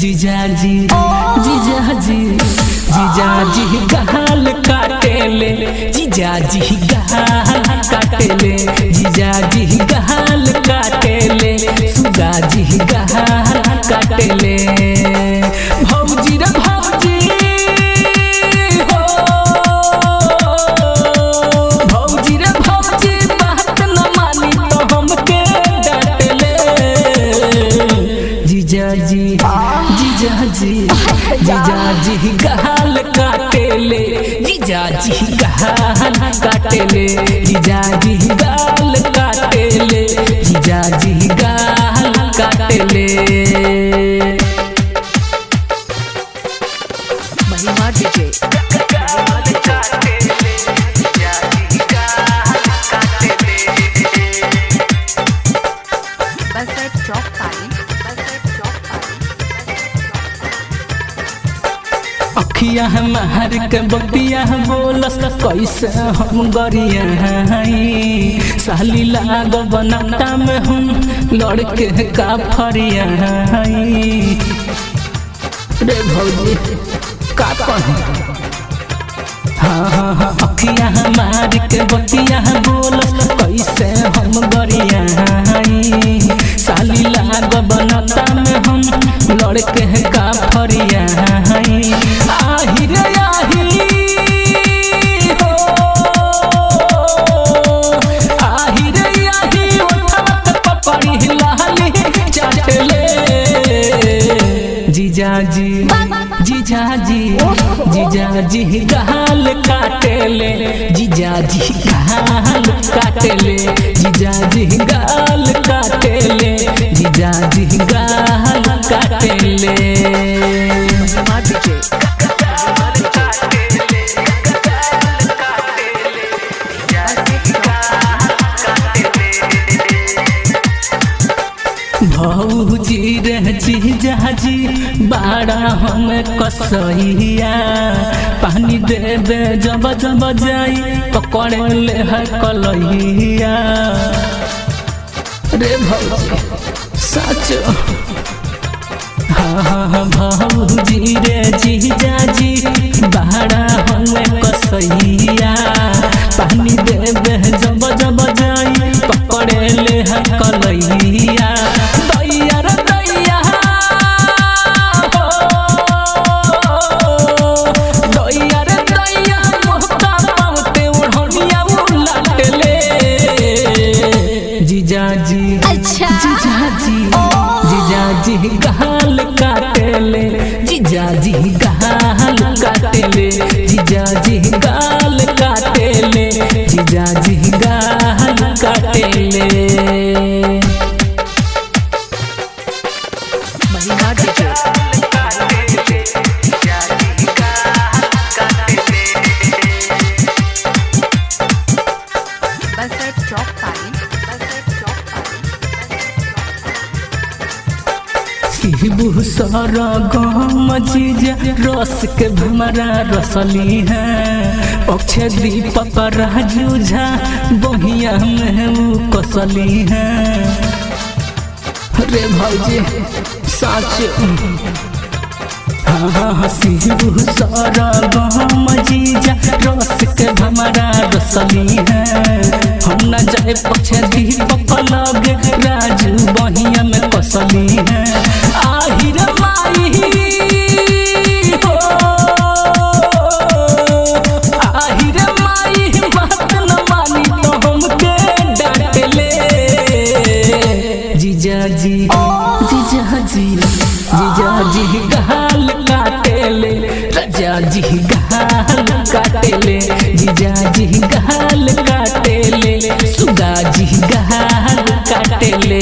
जीजाजी जीजाजी जीजाजी गाल काटेले जीजाजी गाल काटेले जीजाजी गाल काटेले सुगाजी गाल काटेले भौजी रे भौजी हो भौजी रे भौजी बात न मानी तो हमके डांटेले जीजाजी जीजाजी जीजाजी गाल काटेले जीजाजी गाल काटेले जीजाजी गाल काटेले जीजाजी गाल काटेले। महिमा डीजे अखिया हमार के बतिया बोलस कैसे हम गरिया साली लाग बनता में हम लड़के का फरिया रे भौजी का कहे हाँ हाँ हाँ अखिया हमार के बतिया बोलस कैसे हम गरिया साली लाग बनता में हम लड़के का फरिया आही रे आही हो आही रे आही उठात पपड़ी लाली चाटले जीजाजी जीजाजी जीजाजी गाल काटेले जीजाजी गाल काटेले जीजाजी गाल काटेले जीजाजी गाल काटेले। महिमा डीजे भौजी रे जीजाजी बाड़ा हम कसैया पानी देवे जब जब जाई पकड़े ले है कलैया रे भौजी सच हाँ भौजी रे जीजाजी बाड़ा हम कसैया पानी देवे जब जब जाई पकड़े ले है कलैया दैया रे दैया हो दैया रे दैया मोहका पावते ओढ़निया उलाटले जीजाजी जीजाजी जीजाजी गाल काटेले जीजाजी गाल काटेले जीजाजी गाल काटेले जीजाजी गाल काटेले। महिमा डीजे शिबू सर गम जीजा रस के भमरा रसली है अक्षय दीपक राजू झा बहिया में ऊ कसली है रे भौजी सच हाँ शिबू सर गम जीजा रस के भमरा रसली है हम न जाए पक्षे दीपक लगे राजू बहिया में कसली है आही रे माई हो आही रे माई बात न मानी तो हमके डांटेले जीजाजी जीजाजी जीजाजी गाल काटेले राजाजी गाल काटेले जीजाजी गाल काटेले सुगाजी गाल काटेले।